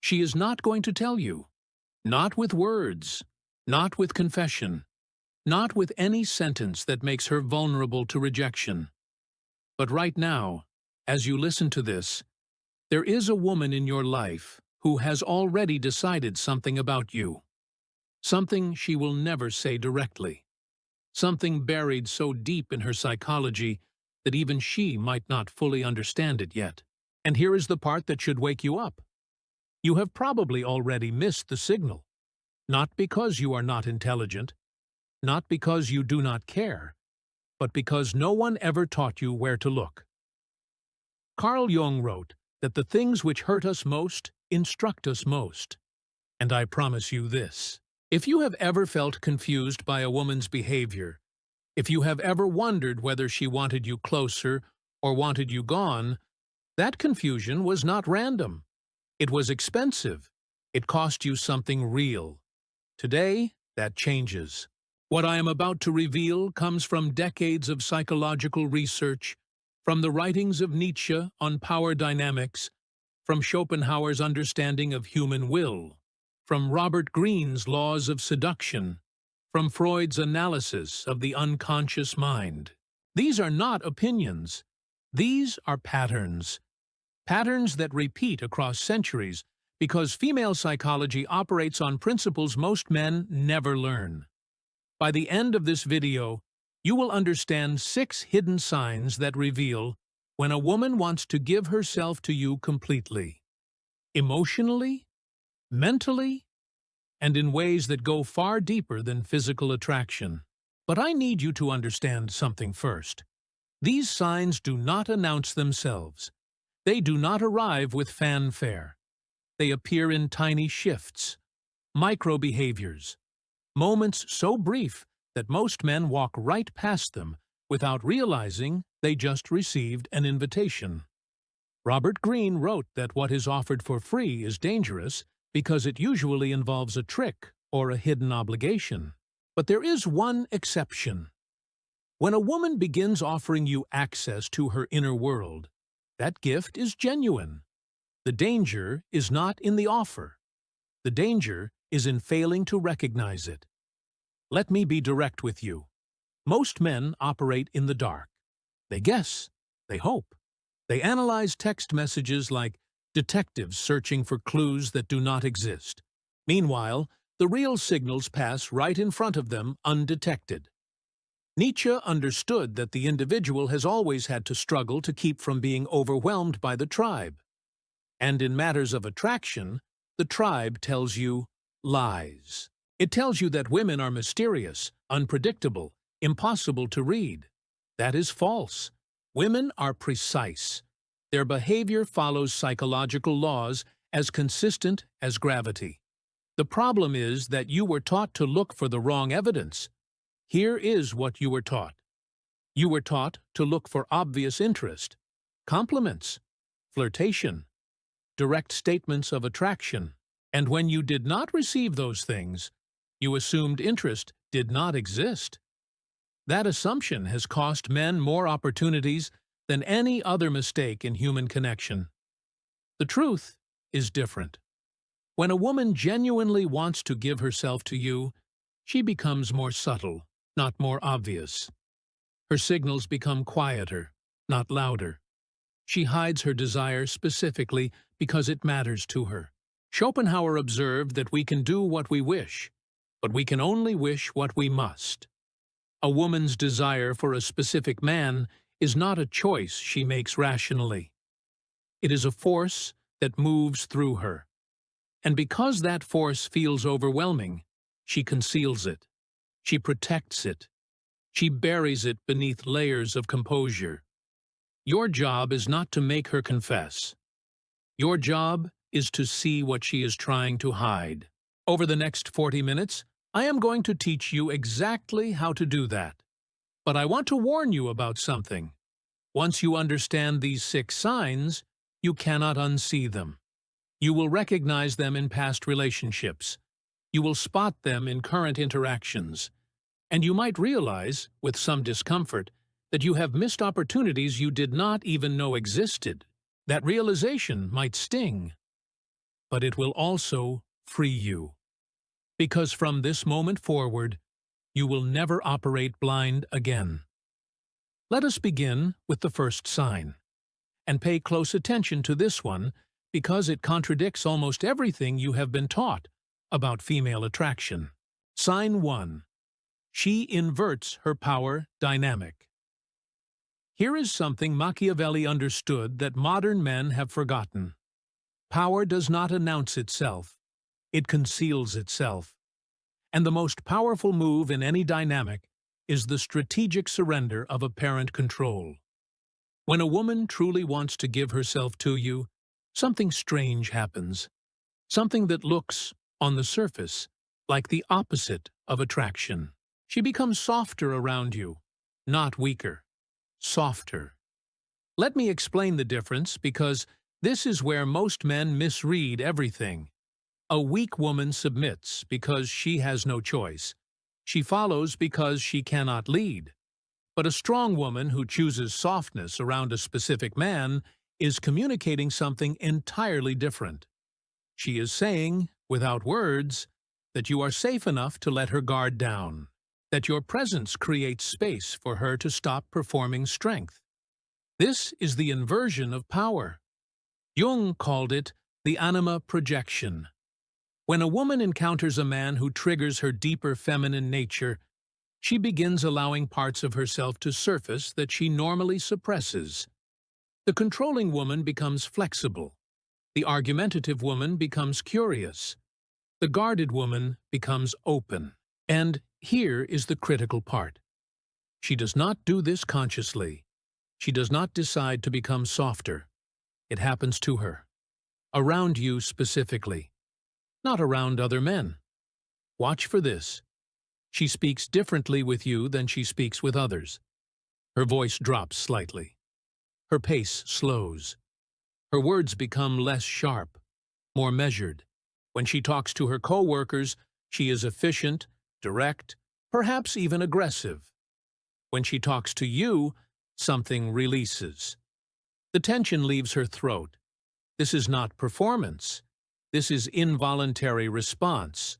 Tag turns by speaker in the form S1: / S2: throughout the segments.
S1: She is not going to tell you. Not with words, not with confession, not with any sentence that makes her vulnerable to rejection. But right now, as you listen to this, there is a woman in your life who has already decided something about you. Something she will never say directly. Something buried so deep in her psychology that even she might not fully understand it yet. And here is the part that should wake you up. You have probably already missed the signal. Not because you are not intelligent, not because you do not care, but because no one ever taught you where to look. Carl Jung wrote that the things which hurt us most instruct us most. And I promise you this. If you have ever felt confused by a woman's behavior, if you have ever wondered whether she wanted you closer or wanted you gone, that confusion was not random. It was expensive. It cost you something real. Today, that changes. What I am about to reveal comes from decades of psychological research, from the writings of Nietzsche on power dynamics, from Schopenhauer's understanding of human will, from Robert Greene's laws of seduction, from Freud's analysis of the unconscious mind. These are not opinions. These are patterns. Patterns that repeat across centuries because female psychology operates on principles most men never learn. By the end of this video, you will understand 6 hidden signs that reveal when a woman wants to give herself to you completely, emotionally, mentally, and in ways that go far deeper than physical attraction. But I need you to understand something first. These signs do not announce themselves. They do not arrive with fanfare. They appear in tiny shifts, micro-behaviors, moments so brief that most men walk right past them without realizing they just received an invitation. Robert Greene wrote that what is offered for free is dangerous because it usually involves a trick or a hidden obligation. But there is one exception. When a woman begins offering you access to her inner world, that gift is genuine. The danger is not in the offer. The danger is in failing to recognize it. Let me be direct with you. Most men operate in the dark. They guess. They hope. They analyze text messages like detectives searching for clues that do not exist. Meanwhile, the real signals pass right in front of them undetected. Nietzsche understood that the individual has always had to struggle to keep from being overwhelmed by the tribe. And in matters of attraction, the tribe tells you lies. It tells you that women are mysterious, unpredictable, impossible to read. That is false. Women are precise. Their behavior follows psychological laws as consistent as gravity. The problem is that you were taught to look for the wrong evidence. Here is what you were taught. You were taught to look for obvious interest, compliments, flirtation, direct statements of attraction. And when you did not receive those things, you assumed interest did not exist. That assumption has cost men more opportunities than any other mistake in human connection. The truth is different. When a woman genuinely wants to give herself to you, she becomes more subtle, not more obvious. Her signals become quieter, not louder. She hides her desire specifically because it matters to her. Schopenhauer observed that we can do what we wish, but we can only wish what we must. A woman's desire for a specific man is not a choice she makes rationally. It is a force that moves through her. And because that force feels overwhelming, she conceals it. She protects it. She buries it beneath layers of composure. Your job is not to make her confess. Your job is to see what she is trying to hide. Over the next 40 minutes, I am going to teach you exactly how to do that. But I want to warn you about something. Once you understand these 6 signs, you cannot unsee them. You will recognize them in past relationships. You will spot them in current interactions. And you might realize, with some discomfort, that you have missed opportunities you did not even know existed. That realization might sting. but it will also free you. Because from this moment forward, you will never operate blind again. Let us begin with the first sign, and pay close attention to this one because it contradicts almost everything you have been taught about female attraction. Sign 1. She inverts her power dynamic. Here is something Machiavelli understood that modern men have forgotten. Power does not announce itself. It conceals itself. And the most powerful move in any dynamic is the strategic surrender of apparent control. When a woman truly wants to give herself to you, something strange happens. Something that looks, on the surface, like the opposite of attraction. She becomes softer around you, not weaker. Softer. Let me explain the difference because this is where most men misread everything. A weak woman submits because she has no choice. She follows because she cannot lead. But a strong woman who chooses softness around a specific man is communicating something entirely different. She is saying, without words, that you are safe enough to let her guard down, that your presence creates space for her to stop performing strength. This is the inversion of power. Jung called it the anima projection. When a woman encounters a man who triggers her deeper feminine nature, she begins allowing parts of herself to surface that she normally suppresses. The controlling woman becomes flexible. The argumentative woman becomes curious. The guarded woman becomes open. And here is the critical part. She does not do this consciously. She does not decide to become softer. It happens to her. Around you specifically. Not around other men. Watch for this. She speaks differently with you than she speaks with others. Her voice drops slightly. Her pace slows. Her words become less sharp, more measured. When she talks to her co-workers, she is efficient, direct, perhaps even aggressive. When she talks to you, something releases. The tension leaves her throat. This is not performance. This is involuntary response.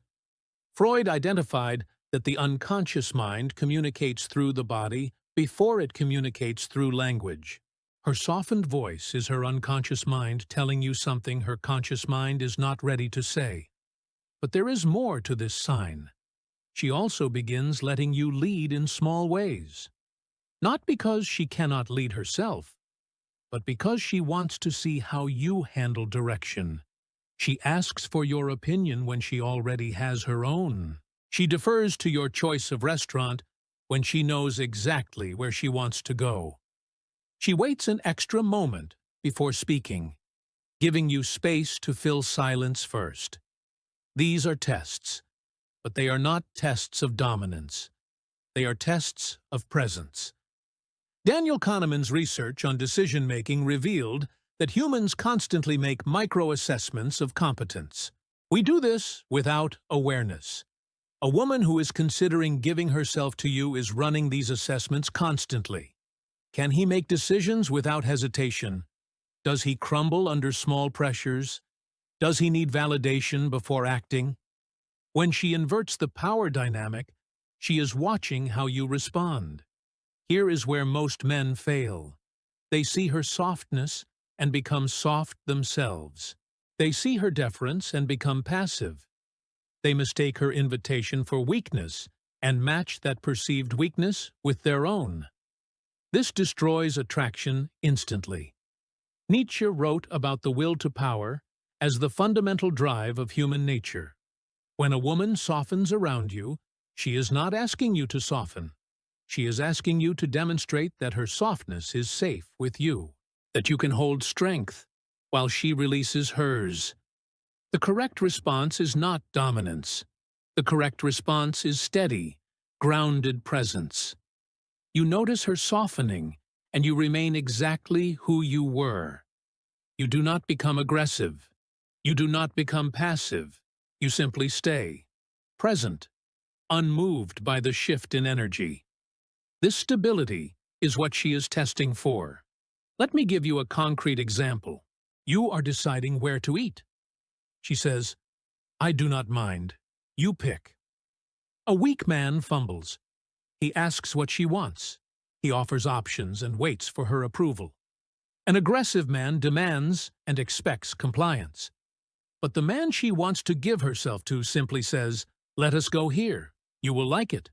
S1: Freud identified that the unconscious mind communicates through the body before it communicates through language. Her softened voice is her unconscious mind telling you something her conscious mind is not ready to say. But there is more to this sign. She also begins letting you lead in small ways. Not because she cannot lead herself, but because she wants to see how you handle direction. She asks for your opinion when she already has her own. She defers to your choice of restaurant when she knows exactly where she wants to go. She waits an extra moment before speaking, giving you space to fill silence first. These are tests, but they are not tests of dominance. They are tests of presence. Daniel Kahneman's research on decision-making revealed that humans constantly make micro-assessments of competence. We do this without awareness. A woman who is considering giving herself to you is running these assessments constantly. Can he make decisions without hesitation? Does he crumble under small pressures? Does he need validation before acting? When she inverts the power dynamic, she is watching how you respond. Here is where most men fail. They see her softness and become soft themselves. They see her deference and become passive. They mistake her invitation for weakness and match that perceived weakness with their own. This destroys attraction instantly. Nietzsche wrote about the will to power as the fundamental drive of human nature. When a woman softens around you, she is not asking you to soften. She is asking you to demonstrate that her softness is safe with you, that you can hold strength while she releases hers. The correct response is not dominance. The correct response is steady, grounded presence. You notice her softening, and you remain exactly who you were. You do not become aggressive. You do not become passive. You simply stay, present, unmoved by the shift in energy. This stability is what she is testing for. Let me give you a concrete example. You are deciding where to eat. She says, "I do not mind. You pick." A weak man fumbles. He asks what she wants. He offers options and waits for her approval. An aggressive man demands and expects compliance. But the man she wants to give herself to simply says, "Let us go here. You will like it."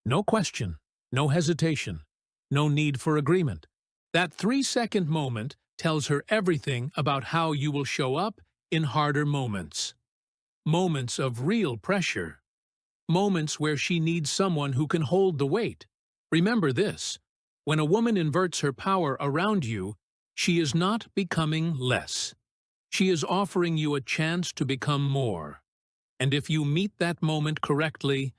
S1: No question, no hesitation, no need for agreement. That 3-second moment tells her everything about how you will show up in harder moments. Moments of real pressure. Moments where she needs someone who can hold the weight. Remember this: when a woman inverts her power around you, she is not becoming less. She is offering you a chance to become more. And if you meet that moment correctly,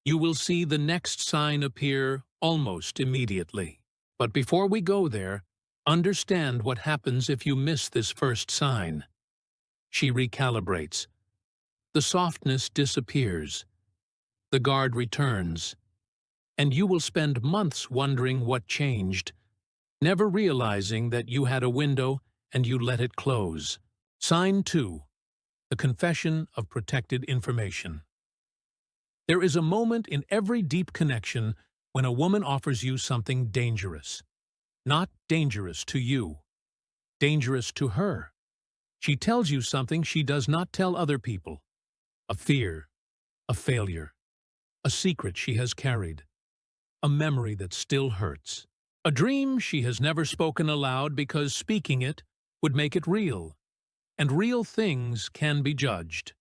S1: you will see the next sign appear almost immediately. But before we go there, understand what happens if you miss this first sign. She recalibrates. The softness disappears. The guard returns. And you will spend months wondering what changed, never realizing that you had a window and you let it close. Sign 2. The confession of protected information. There is a moment in every deep connection when a woman offers you something dangerous. Not dangerous to you. Dangerous to her. She tells you something she does not tell other people. A fear. A failure. A secret she has carried. A memory that still hurts. A dream she has never spoken aloud because speaking it would make it real. And real things can be judged.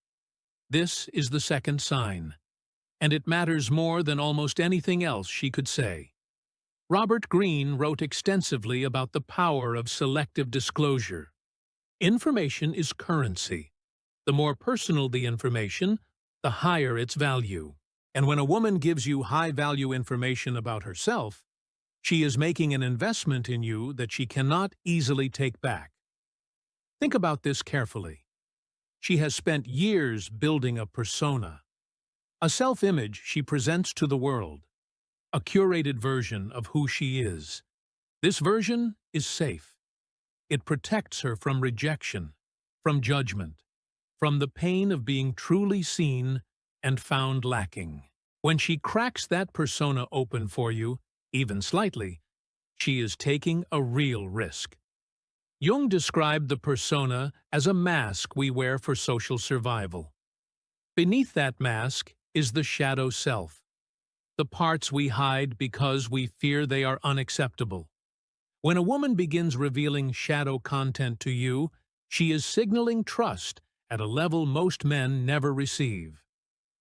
S1: This is the second sign, and it matters more than almost anything else she could say. Robert Greene wrote extensively about the power of selective disclosure. Information is currency. The more personal the information, the higher its value. And when a woman gives you high-value information about herself, she is making an investment in you that she cannot easily take back. Think about this carefully. She has spent years building a persona, a self-image she presents to the world, a curated version of who she is. This version is safe. It protects her from rejection, from judgment, from the pain of being truly seen and found lacking. When she cracks that persona open for you, even slightly, she is taking a real risk. Jung described the persona as a mask we wear for social survival. Beneath that mask is the shadow self, the parts we hide because we fear they are unacceptable. When a woman begins revealing shadow content to you, she is signaling trust at a level most men never receive.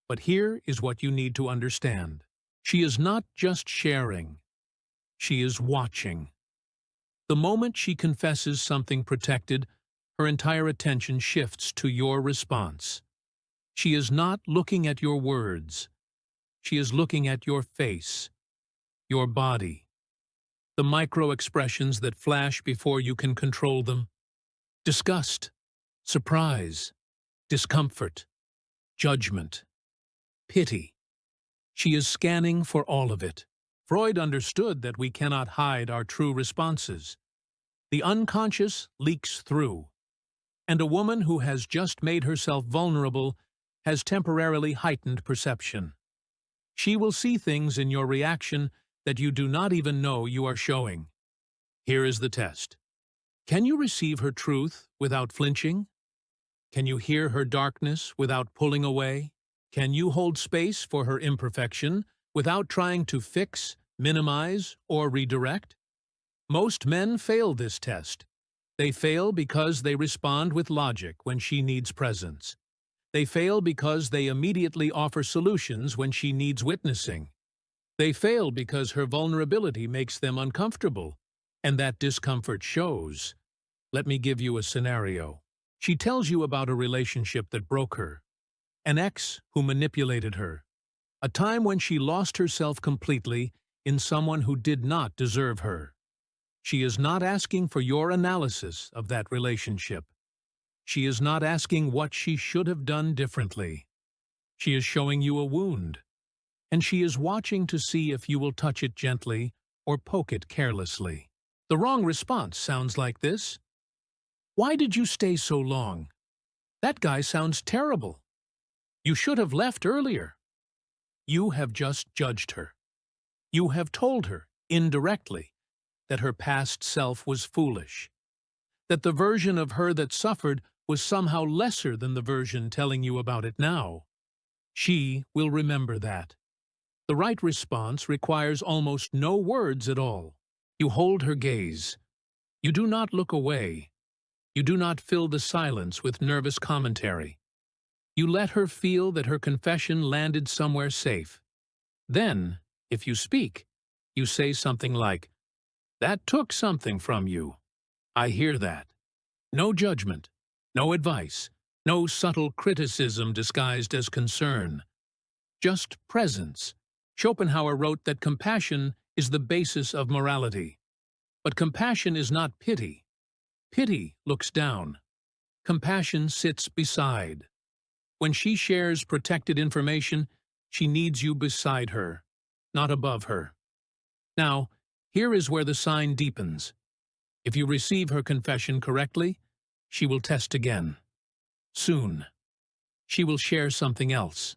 S1: But here is what you need to understand. She is not just sharing. She is watching. The moment she confesses something protected, her entire attention shifts to your response. She is not looking at your words. She is looking at your face, your body, the micro-expressions that flash before you can control them. Disgust, surprise, discomfort, judgment, pity. She is scanning for all of it. Freud understood that we cannot hide our true responses. The unconscious leaks through, and a woman who has just made herself vulnerable has temporarily heightened perception. She will see things in your reaction that you do not even know you are showing. Here is the test. Can you receive her truth without flinching? Can you hear her darkness without pulling away? Can you hold space for her imperfection without trying to fix, minimize, or redirect? Most men fail this test. They fail because they respond with logic when she needs presence. They fail because they immediately offer solutions when she needs witnessing. They fail because her vulnerability makes them uncomfortable, and that discomfort shows. Let me give you a scenario. She tells you about a relationship that broke her, an ex who manipulated her, a time when she lost herself completely in someone who did not deserve her. She is not asking for your analysis of that relationship. She is not asking what she should have done differently. She is showing you a wound, and she is watching to see if you will touch it gently or poke it carelessly. The wrong response sounds like this. Why did you stay so long? That guy sounds terrible. You should have left earlier. You have just judged her. You have told her, indirectly, that her past self was foolish, that the version of her that suffered was somehow lesser than the version telling you about it now. She will remember that. The right response requires almost no words at all. You hold her gaze. You do not look away. You do not fill the silence with nervous commentary. You let her feel that her confession landed somewhere safe. Then, if you speak, you say something like, "That took something from you. I hear that." No judgment, no advice, no subtle criticism disguised as concern. Just presence. Schopenhauer wrote that compassion is the basis of morality. But compassion is not pity. Pity looks down. Compassion sits beside. When she shares protected information, she needs you beside her, not above her. Now, here is where the sign deepens. If you receive her confession correctly, she will test again. Soon. She will share something else.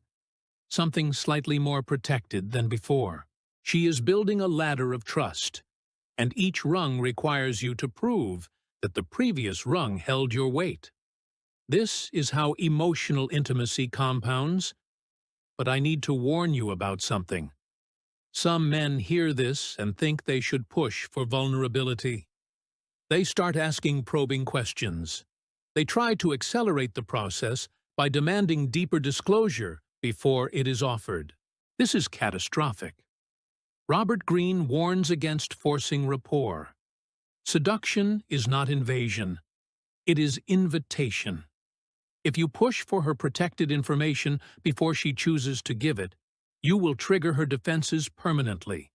S1: Something slightly more protected than before. She is building a ladder of trust, and each rung requires you to prove that the previous rung held your weight. This is how emotional intimacy compounds. But I need to warn you about something. Some men hear this and think they should push for vulnerability. They start asking probing questions. They try to accelerate the process by demanding deeper disclosure before it is offered. This is catastrophic. Robert Greene warns against forcing rapport. Seduction is not invasion. It is invitation. If you push for her protected information before she chooses to give it, you will trigger her defenses permanently.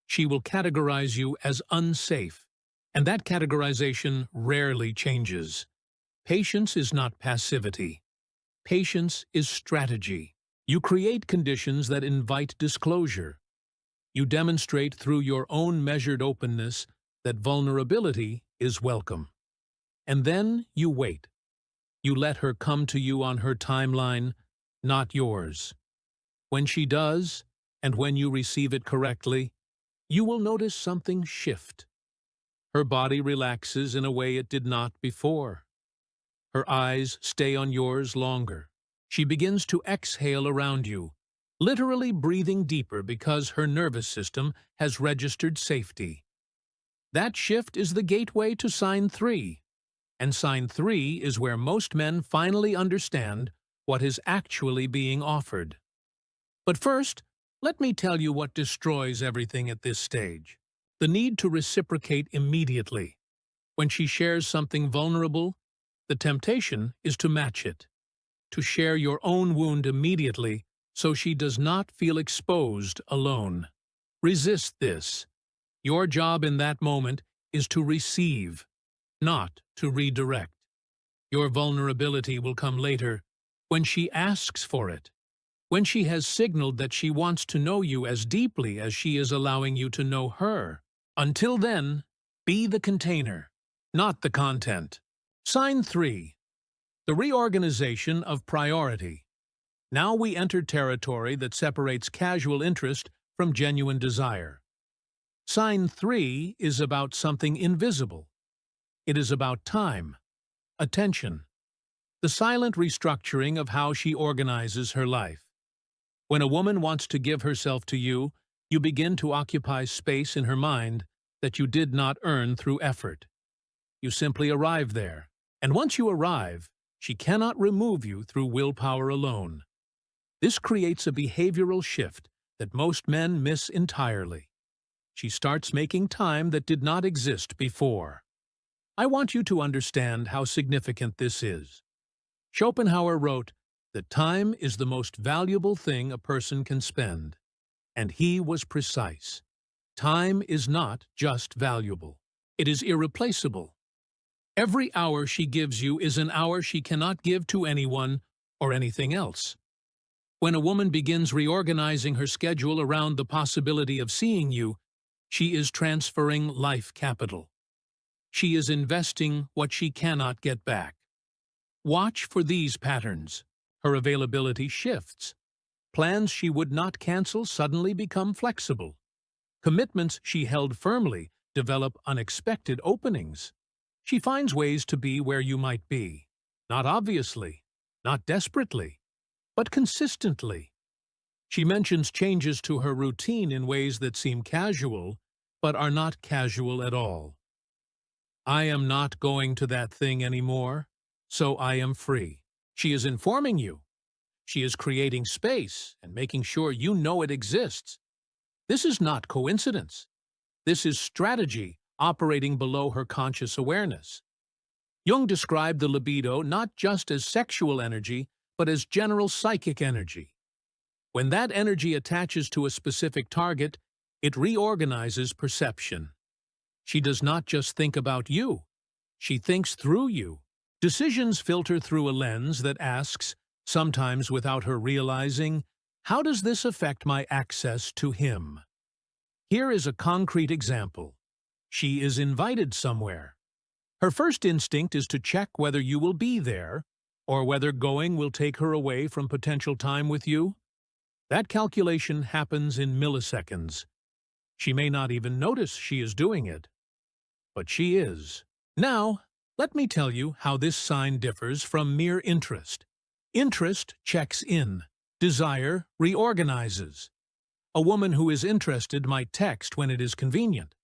S1: She will categorize you as unsafe, and that categorization rarely changes. Patience is not passivity. Patience is strategy. You create conditions that invite disclosure. You demonstrate through your own measured openness that vulnerability is welcome. And then you wait. You let her come to you on her timeline, not yours. When she does, and when you receive it correctly, you will notice something shift. Her body relaxes in a way it did not before. Her eyes stay on yours longer. She begins to exhale around you, literally breathing deeper because her nervous system has registered safety. That shift is the gateway to sign 3. And sign 3 is where most men finally understand what is actually being offered. But first, let me tell you what destroys everything at this stage. The need to reciprocate immediately. When she shares something vulnerable, the temptation is to match it, to share your own wound immediately so she does not feel exposed alone. Resist this. Your job in that moment is to receive, not to redirect. Your vulnerability will come later, when she asks for it, when she has signaled that she wants to know you as deeply as she is allowing you to know her. Until then, be the container, not the content. Sign 3. The reorganization of priority. Now we enter territory that separates casual interest from genuine desire. Sign 3 is about something invisible. It is about time, attention, the silent restructuring of how she organizes her life. When a woman wants to give herself to you, you begin to occupy space in her mind that you did not earn through effort. You simply arrive there, and once you arrive, she cannot remove you through willpower alone. This creates a behavioral shift that most men miss entirely. She starts making time that did not exist before. I want you to understand how significant this is. Schopenhauer wrote that time is the most valuable thing a person can spend, and he was precise. Time is not just valuable. It is irreplaceable. Every hour she gives you is an hour she cannot give to anyone or anything else. When a woman begins reorganizing her schedule around the possibility of seeing you, she is transferring life capital. She is investing what she cannot get back. Watch for these patterns. Her availability shifts. Plans she would not cancel suddenly become flexible. Commitments she held firmly develop unexpected openings. She finds ways to be where you might be. Not obviously, not desperately, but consistently. She mentions changes to her routine in ways that seem casual, but are not casual at all. I am not going to that thing anymore, so I am free. She is informing you. She is creating space and making sure you know it exists. This is not coincidence. This is strategy operating below her conscious awareness. Jung described the libido not just as sexual energy, but as general psychic energy. When that energy attaches to a specific target, it reorganizes perception. She does not just think about you. She thinks through you. Decisions filter through a lens that asks, sometimes without her realizing, how does this affect my access to him? Here is a concrete example. She is invited somewhere. Her first instinct is to check whether you will be there, or whether going will take her away from potential time with you. That calculation happens in milliseconds. She may not even notice she is doing it, but she is. Now, let me tell you how this sign differs from mere interest. Interest checks in. Desire reorganizes. A woman who is interested might text when it is convenient.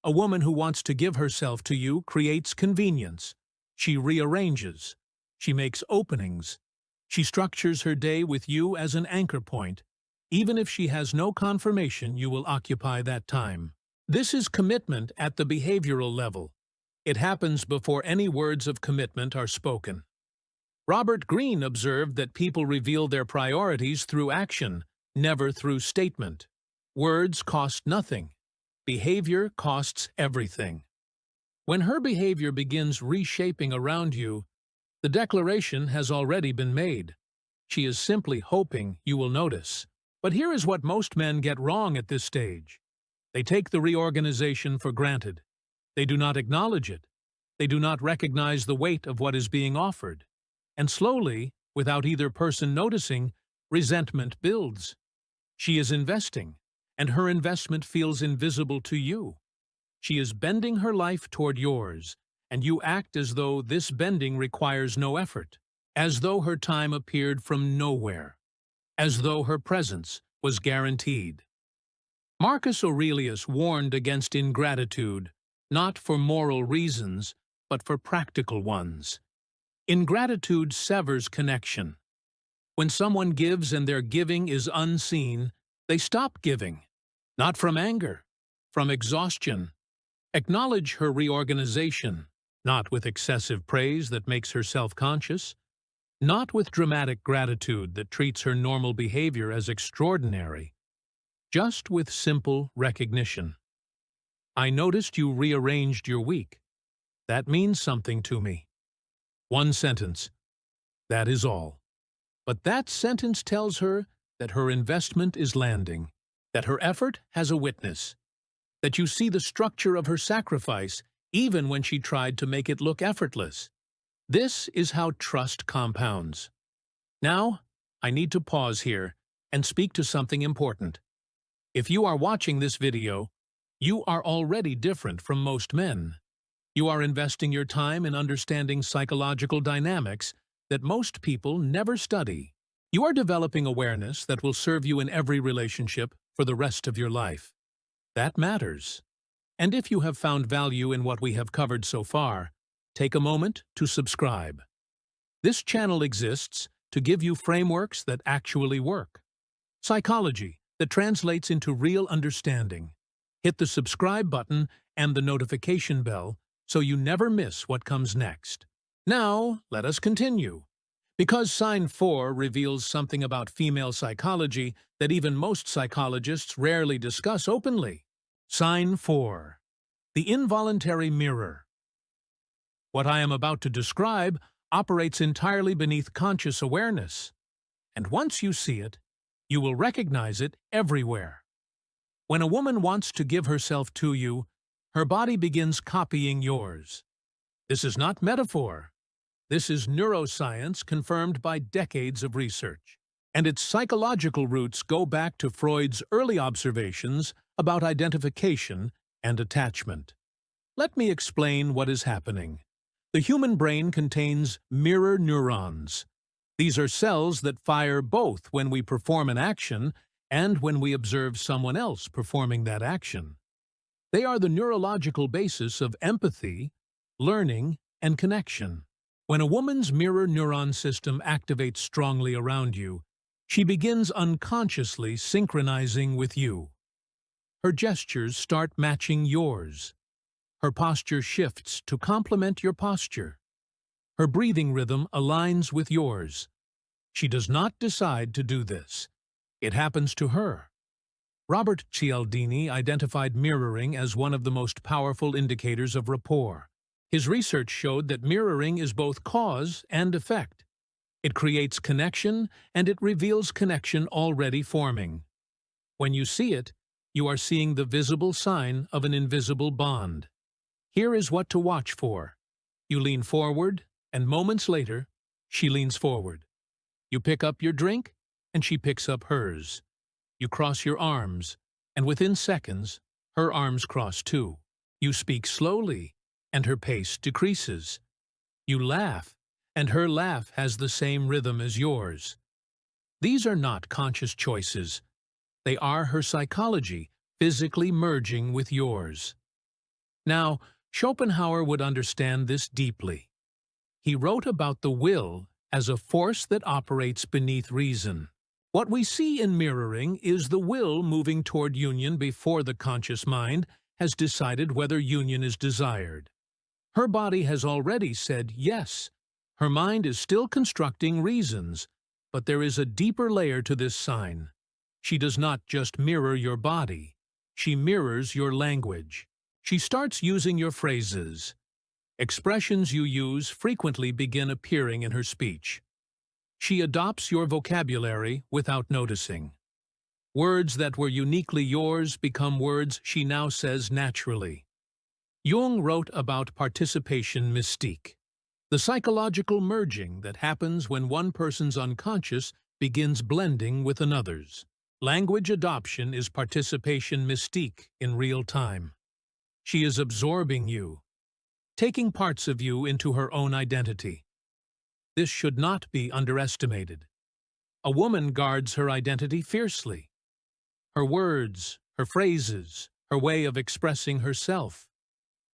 S1: A woman who wants to give herself to you creates convenience. She rearranges. She makes openings. She structures her day with you as an anchor point. Even if she has no confirmation you will occupy that time. This is commitment at the behavioral level. It happens before any words of commitment are spoken. Robert Greene observed that people reveal their priorities through action, never through statement. Words cost nothing. Behavior costs everything. When her behavior begins reshaping around you, the declaration has already been made. She is simply hoping you will notice. But here is what most men get wrong at this stage. They take the reorganization for granted. They do not acknowledge it. They do not recognize the weight of what is being offered. And slowly, without either person noticing, resentment builds. She is investing, and her investment feels invisible to you. She is bending her life toward yours, and you act as though this bending requires no effort, as though her time appeared from nowhere, as though her presence was guaranteed. Marcus Aurelius warned against ingratitude, not for moral reasons, but for practical ones. Ingratitude severs connection. When someone gives and their giving is unseen, they stop giving. Not from anger, from exhaustion. Acknowledge her reorganization, not with excessive praise that makes her self-conscious, not with dramatic gratitude that treats her normal behavior as extraordinary, just with simple recognition. I noticed you rearranged your week. That means something to me. One sentence. That is all. But that sentence tells her that her investment is landing, that her effort has a witness, that you see the structure of her sacrifice even when she tried to make it look effortless. This is how trust compounds. Now, I need to pause here and speak to something important. If you are watching this video, you are already different from most men. You are investing your time in understanding psychological dynamics that most people never study. You are developing awareness that will serve you in every relationship for the rest of your life. That matters. And if you have found value in what we have covered so far, take a moment to subscribe. This channel exists to give you frameworks that actually work. Psychology that translates into real understanding. Hit the subscribe button and the notification bell so you never miss what comes next. Now, let us continue. Because sign 4 reveals something about female psychology that even most psychologists rarely discuss openly. Sign 4. The involuntary mirror. What I am about to describe operates entirely beneath conscious awareness. And once you see it, you will recognize it everywhere. When a woman wants to give herself to you, her body begins copying yours. This is not metaphor. This is neuroscience confirmed by decades of research, and its psychological roots go back to Freud's early observations about identification and attachment. Let me explain what is happening. The human brain contains mirror neurons. These are cells that fire both when we perform an action and when we observe someone else performing that action. They are the neurological basis of empathy, learning, and connection. When a woman's mirror neuron system activates strongly around you, she begins unconsciously synchronizing with you. Her gestures start matching yours. Her posture shifts to complement your posture. Her breathing rhythm aligns with yours. She does not decide to do this. It happens to her. Robert Cialdini identified mirroring as one of the most powerful indicators of rapport. His research showed that mirroring is both cause and effect. It creates connection, and it reveals connection already forming. When you see it, you are seeing the visible sign of an invisible bond. Here is what to watch for. You lean forward, and moments later, she leans forward. You pick up your drink, and she picks up hers. You cross your arms, and within seconds, her arms cross too. You speak slowly, and her pace decreases. You laugh, and her laugh has the same rhythm as yours. These are not conscious choices. They are her psychology, physically merging with yours. Now, Schopenhauer would understand this deeply. He wrote about the will as a force that operates beneath reason. What we see in mirroring is the will moving toward union before the conscious mind has decided whether union is desired. Her body has already said yes. Her mind is still constructing reasons, but there is a deeper layer to this sign. She does not just mirror your body. She mirrors your language. She starts using your phrases. Expressions you use frequently begin appearing in her speech. She adopts your vocabulary without noticing. Words that were uniquely yours become words she now says naturally. Jung wrote about participation mystique, the psychological merging that happens when one person's unconscious begins blending with another's. Language adoption is participation mystique in real time. She is absorbing you, taking parts of you into her own identity. This should not be underestimated. A woman guards her identity fiercely. Her words, her phrases, her way of expressing herself.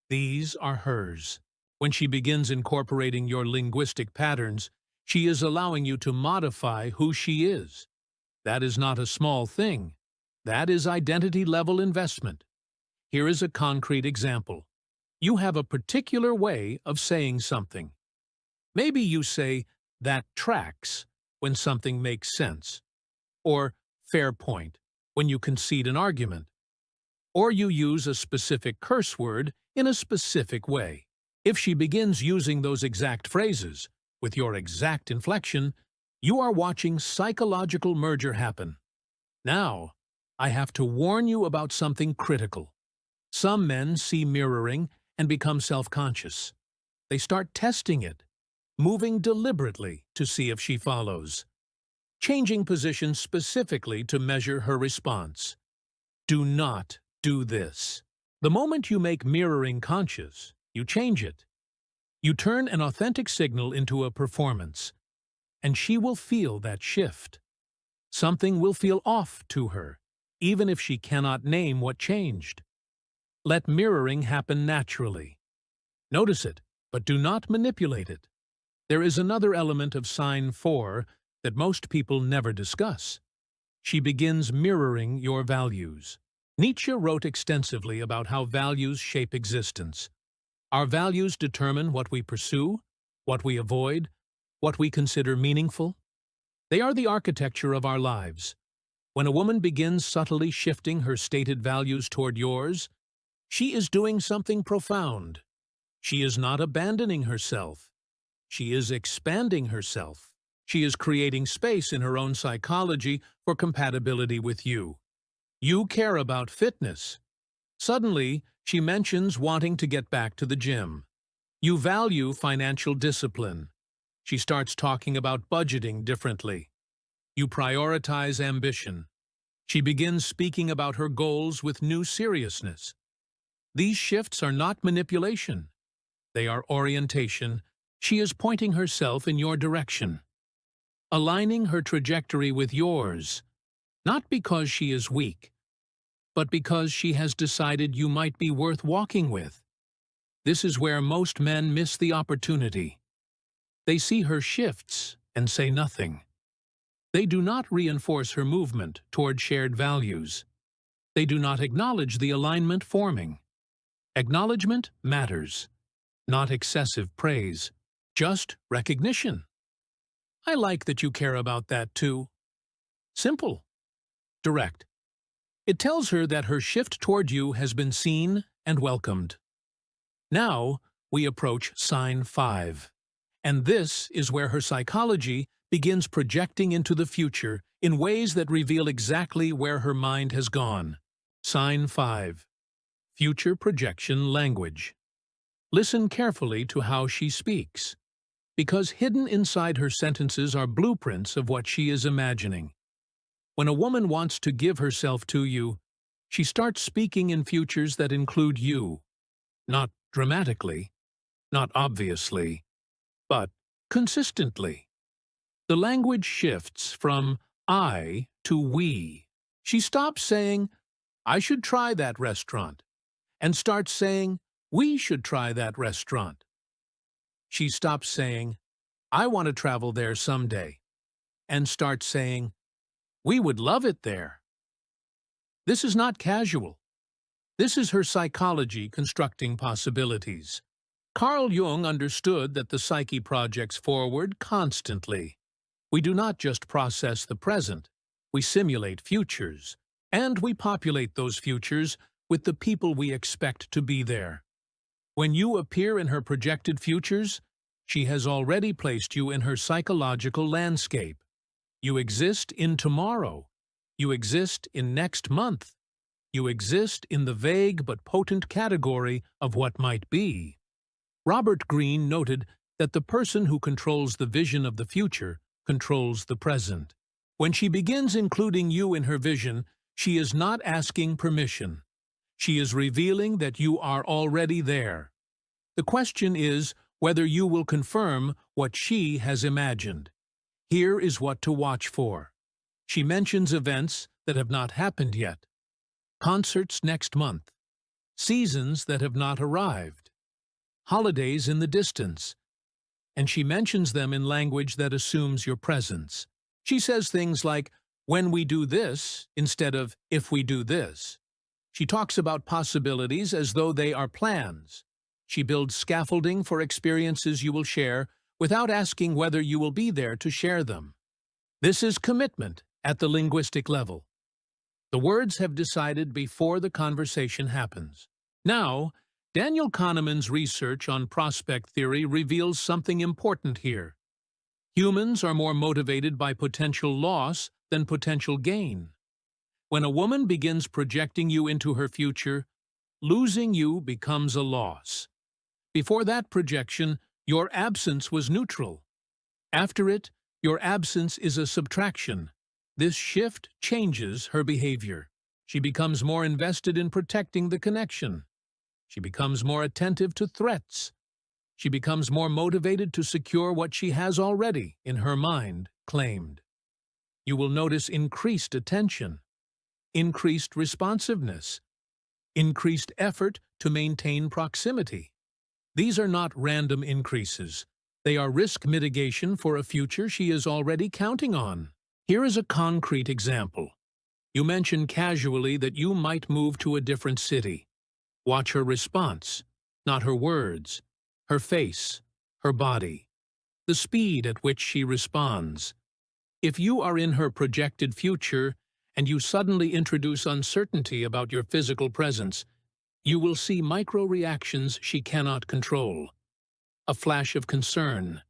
S1: These are hers. When she begins incorporating your linguistic patterns, she is allowing you to modify who she is. That is not a small thing. That is identity-level investment. Here is a concrete example. You have a particular way of saying something. Maybe you say, "that tracks," when something makes sense, or "fair point," when you concede an argument, or you use a specific curse word in a specific way. If she begins using those exact phrases, with your exact inflection, you are watching psychological merger happen. Now, I have to warn you about something critical. Some men see mirroring and become self-conscious. They start testing it, moving deliberately to see if she follows, changing positions specifically to measure her response. Do not do this. The moment you make mirroring conscious, you change it. You turn an authentic signal into a performance, and she will feel that shift. Something will feel off to her, even if she cannot name what changed. Let mirroring happen naturally. Notice it, but do not manipulate it. There is another element of sign 4 that most people never discuss. She begins mirroring your values. Nietzsche wrote extensively about how values shape existence. Our values determine what we pursue, what we avoid, what we consider meaningful. They are the architecture of our lives. When a woman begins subtly shifting her stated values toward yours, she is doing something profound. She is not abandoning herself. She is expanding herself. She is creating space in her own psychology for compatibility with you. You care about fitness. Suddenly, she mentions wanting to get back to the gym. You value financial discipline. She starts talking about budgeting differently. You prioritize ambition. She begins speaking about her goals with new seriousness. These shifts are not manipulation. They are orientation. She is pointing herself in your direction, aligning her trajectory with yours, not because she is weak, but because she has decided you might be worth walking with. This is where most men miss the opportunity. They see her shifts and say nothing. They do not reinforce her movement toward shared values. They do not acknowledge the alignment forming. Acknowledgement matters, not excessive praise, just recognition. I like that you care about that too. Simple. Direct. It tells her that her shift toward you has been seen and welcomed. Now we approach sign 5. And this is where her psychology begins projecting into the future in ways that reveal exactly where her mind has gone. Sign 5. Future projection language. Listen carefully to how she speaks, because hidden inside her sentences are blueprints of what she is imagining. When a woman wants to give herself to you, she starts speaking in futures that include you, not dramatically, not obviously, but consistently. The language shifts from I to we. She stops saying, I should try that restaurant, and starts saying, we should try that restaurant. She stops saying, I want to travel there someday, and starts saying, we would love it there. This is not casual. This is her psychology constructing possibilities. Carl Jung understood that the psyche projects forward constantly. We do not just process the present, we simulate futures, and we populate those futures with the people we expect to be there. When you appear in her projected futures, she has already placed you in her psychological landscape. You exist in tomorrow. You exist in next month. You exist in the vague but potent category of what might be. Robert Greene noted that the person who controls the vision of the future controls the present. When she begins including you in her vision, she is not asking permission. She is revealing that you are already there. The question is whether you will confirm what she has imagined. Here is what to watch for. She mentions events that have not happened yet, concerts next month, seasons that have not arrived, holidays in the distance, and she mentions them in language that assumes your presence. She says things like, when we do this, instead of if we do this. She talks about possibilities as though they are plans. She builds scaffolding for experiences you will share without asking whether you will be there to share them. This is commitment at the linguistic level. The words have decided before the conversation happens. Now, Daniel Kahneman's research on prospect theory reveals something important here. Humans are more motivated by potential loss than potential gain. When a woman begins projecting you into her future, losing you becomes a loss. Before that projection, your absence was neutral. After it, your absence is a subtraction. This shift changes her behavior. She becomes more invested in protecting the connection. She becomes more attentive to threats. She becomes more motivated to secure what she has already, in her mind, claimed. You will notice increased attention, increased responsiveness, increased effort to maintain proximity. These are not random increases. They are risk mitigation for a future she is already counting on. Here is a concrete example. You mention casually that you might move to a different city. Watch her response, not her words, her face, her body, the speed at which she responds. If you are in her projected future and you suddenly introduce uncertainty about your physical presence, you will see micro-reactions she cannot control. A flash of concern,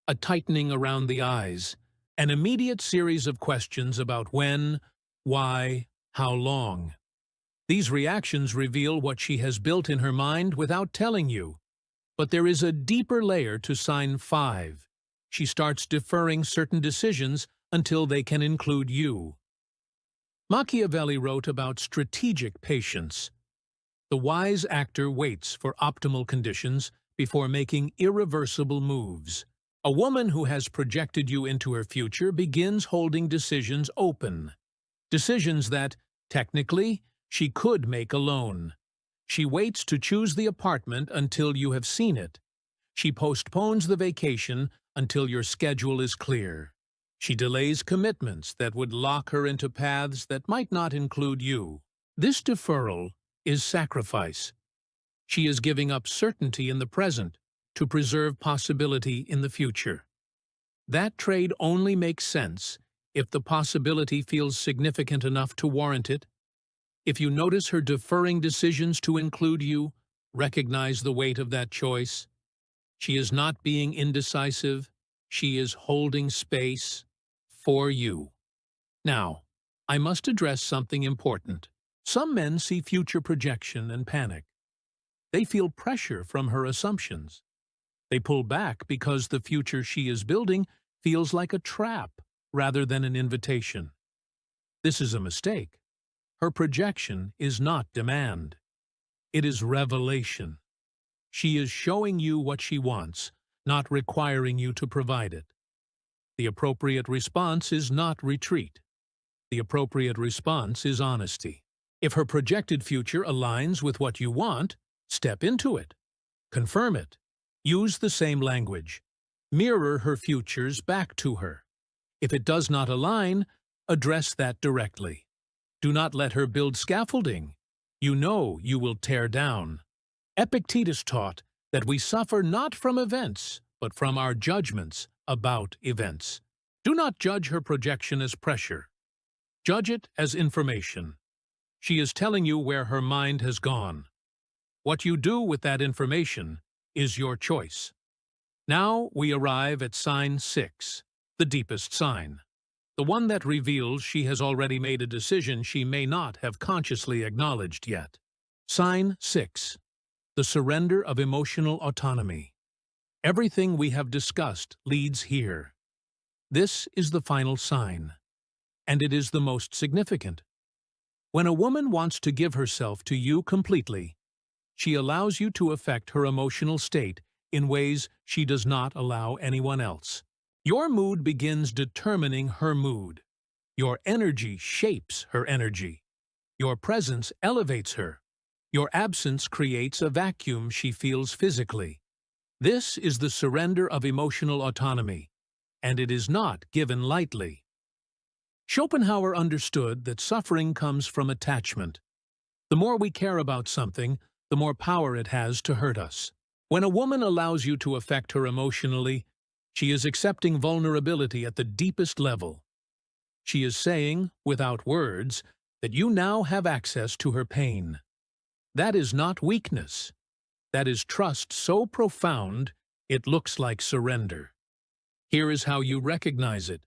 S1: a tightening around the eyes, an immediate series of questions about when, why, how long. These reactions reveal what she has built in her mind without telling you. But there is a deeper layer to sign 5. She starts deferring certain decisions until they can include you. Machiavelli wrote about strategic patience. The wise actor waits for optimal conditions before making irreversible moves. A woman who has projected you into her future begins holding decisions open. Decisions that, technically, she could make alone. She waits to choose the apartment until you have seen it. She postpones the vacation until your schedule is clear. She delays commitments that would lock her into paths that might not include you. This deferral is sacrifice. She is giving up certainty in the present to preserve possibility in the future. That trade only makes sense if the possibility feels significant enough to warrant it. If you notice her deferring decisions to include you, recognize the weight of that choice. She is not being indecisive. She is holding space for you. Now, I must address something important. Some men see future projection and panic. They feel pressure from her assumptions. They pull back because the future she is building feels like a trap rather than an invitation. This is a mistake. Her projection is not demand. It is revelation. She is showing you what she wants, not requiring you to provide it. The appropriate response is not retreat. The appropriate response is honesty. If her projected future aligns with what you want, step into it. Confirm it. Use the same language. Mirror her futures back to her. If it does not align, address that directly. Do not let her build scaffolding. You know you will tear down. Epictetus taught that we suffer not from events, but from our judgments about events. Do not judge her projection as pressure. Judge it as information. She is telling you where her mind has gone. What you do with that information is your choice. Now we arrive at sign 6, the deepest sign. The one that reveals she has already made a decision she may not have consciously acknowledged yet. Sign 6. The surrender of emotional autonomy. Everything we have discussed leads here. This is the final sign, and it is the most significant. When a woman wants to give herself to you completely, she allows you to affect her emotional state in ways she does not allow anyone else. Your mood begins determining her mood. Your energy shapes her energy. Your presence elevates her. Your absence creates a vacuum she feels physically. This is the surrender of emotional autonomy, and it is not given lightly. Schopenhauer understood that suffering comes from attachment. The more we care about something, the more power it has to hurt us. When a woman allows you to affect her emotionally, she is accepting vulnerability at the deepest level. She is saying, without words, that you now have access to her pain. That is not weakness. That is trust so profound, it looks like surrender. Here is how you recognize it.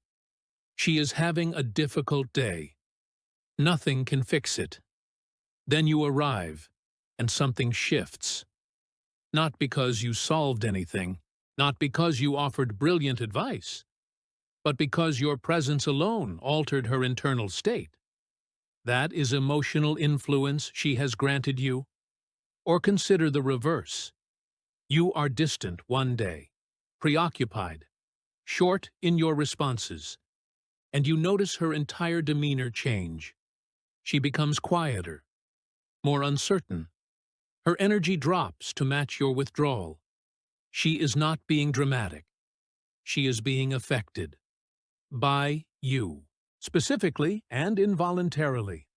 S1: She is having a difficult day. Nothing can fix it. Then you arrive, and something shifts. Not because you solved anything, not because you offered brilliant advice, but because your presence alone altered her internal state. That is emotional influence she has granted you. Or consider the reverse. You are distant one day, preoccupied, short in your responses, and you notice her entire demeanor change. She becomes quieter, more uncertain. Her energy drops to match your withdrawal. She is not being dramatic. She is being affected. By you, specifically and involuntarily.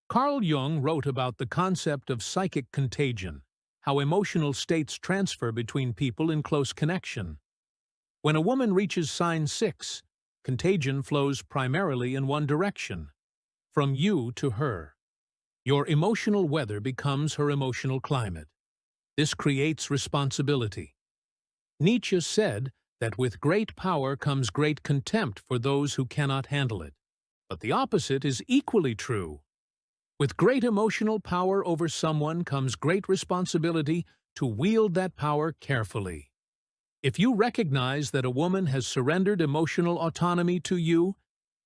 S1: Carl Jung wrote about the concept of psychic contagion, how emotional states transfer between people in close connection. When a woman reaches sign 6, contagion flows primarily in one direction, from you to her. Your emotional weather becomes her emotional climate. This creates responsibility. Nietzsche said that with great power comes great contempt for those who cannot handle it. But the opposite is equally true. With great emotional power over someone comes great responsibility to wield that power carefully. If you recognize that a woman has surrendered emotional autonomy to you,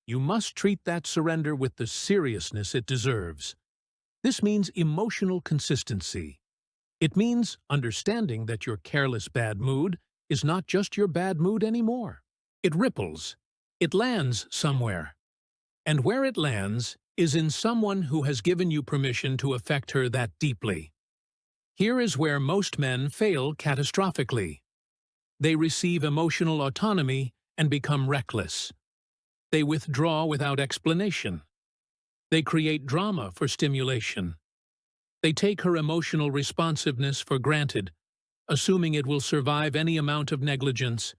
S1: you must treat that surrender with the seriousness it deserves. This means emotional consistency. It means understanding that your careless bad mood is not just your bad mood anymore. It ripples. It lands somewhere. And where it lands is in someone who has given you permission to affect her that deeply. Here is where most men fail catastrophically. They receive emotional autonomy and become reckless. They withdraw without explanation. They create drama for stimulation. They take her emotional responsiveness for granted, assuming it will survive any amount of negligence.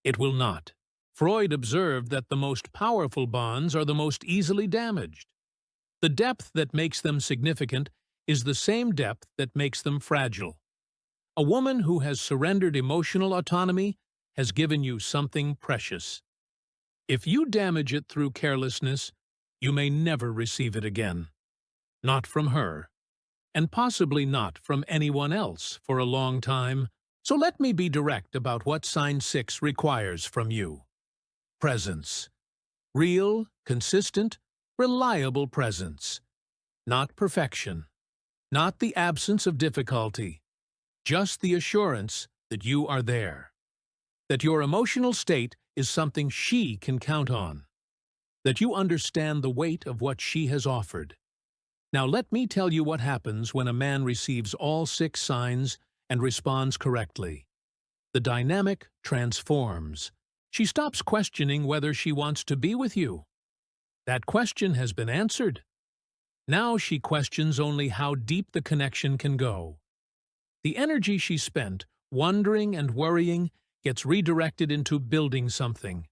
S1: It will not. Freud observed that the most powerful bonds are the most easily damaged. The depth that makes them significant is the same depth that makes them fragile. A woman who has surrendered emotional autonomy has given you something precious. If you damage it through carelessness, you may never receive it again. Not from her, and possibly not from anyone else for a long time. So let me be direct about what sign 6 requires from you. Presence. Real, consistent, reliable presence. Not perfection. Not the absence of difficulty. Just the assurance that you are there. That your emotional state is something she can count on. That you understand the weight of what she has offered. Now let me tell you what happens when a man receives all 6 signs and responds correctly. The dynamic transforms. She stops questioning whether she wants to be with you. That question has been answered. Now she questions only how deep the connection can go. The energy she spent wondering and worrying gets redirected into building something.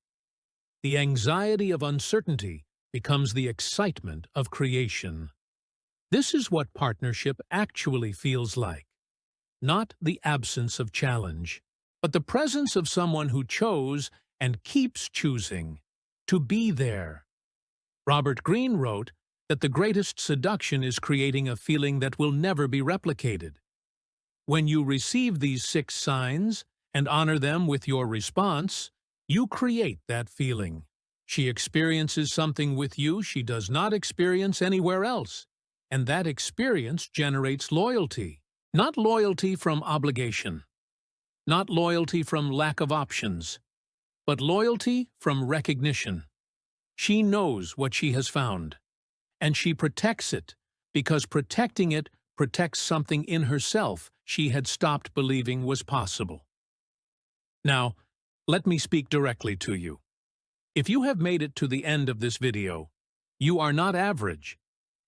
S1: The anxiety of uncertainty becomes the excitement of creation. This is what partnership actually feels like. Not the absence of challenge, but the presence of someone who chose and keeps choosing to be there. Robert Greene wrote that the greatest seduction is creating a feeling that will never be replicated. When you receive these 6 signs and honor them with your response, you create that feeling. She experiences something with you she does not experience anywhere else, and that experience generates loyalty. Not loyalty from obligation, not loyalty from lack of options, but loyalty from recognition. She knows what she has found, and she protects it because protecting it protects something in herself she had stopped believing was possible. Now, let me speak directly to you. If you have made it to the end of this video, you are not average.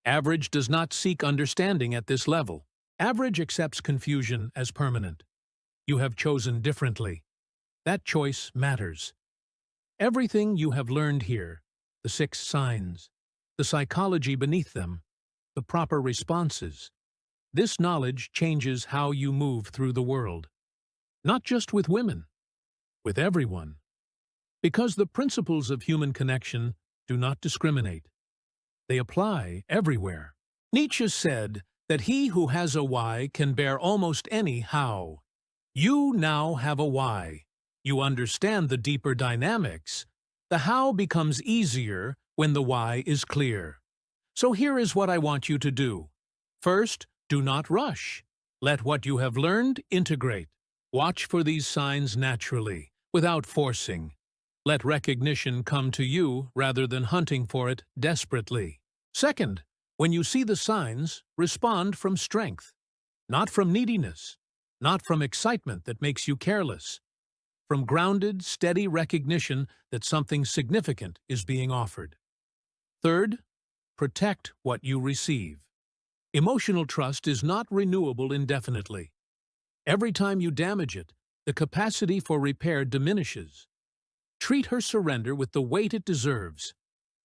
S1: Average does not seek understanding at this level. Average accepts confusion as permanent. You have chosen differently. That choice matters. Everything you have learned here, the 6 signs, the psychology beneath them, the proper responses, this knowledge changes how you move through the world. Not just with women, with everyone. Because the principles of human connection do not discriminate. They apply everywhere. Nietzsche said that he who has a why can bear almost any how. You now have a why. You understand the deeper dynamics. The how becomes easier when the why is clear. So here is what I want you to do. First, do not rush. Let what you have learned integrate. Watch for these signs naturally, without forcing. Let recognition come to you rather than hunting for it desperately. Second, when you see the signs, respond from strength. Not from neediness. Not from excitement that makes you careless. From grounded, steady recognition that something significant is being offered. Third, protect what you receive. Emotional trust is not renewable indefinitely. Every time you damage it, the capacity for repair diminishes. Treat her surrender with the weight it deserves.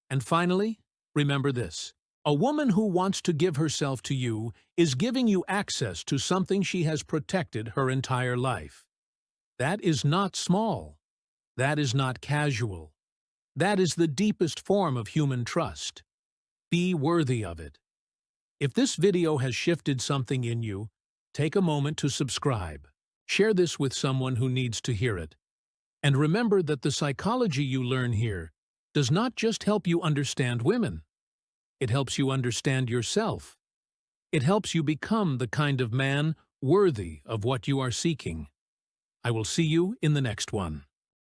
S1: And finally, remember this. A woman who wants to give herself to you is giving you access to something she has protected her entire life. That is not small. That is not casual. That is the deepest form of human trust. Be worthy of it. If this video has shifted something in you, take a moment to subscribe. Share this with someone who needs to hear it. And remember that the psychology you learn here does not just help you understand women. It helps you understand yourself. It helps you become the kind of man worthy of what you are seeking. I will see you in the next one.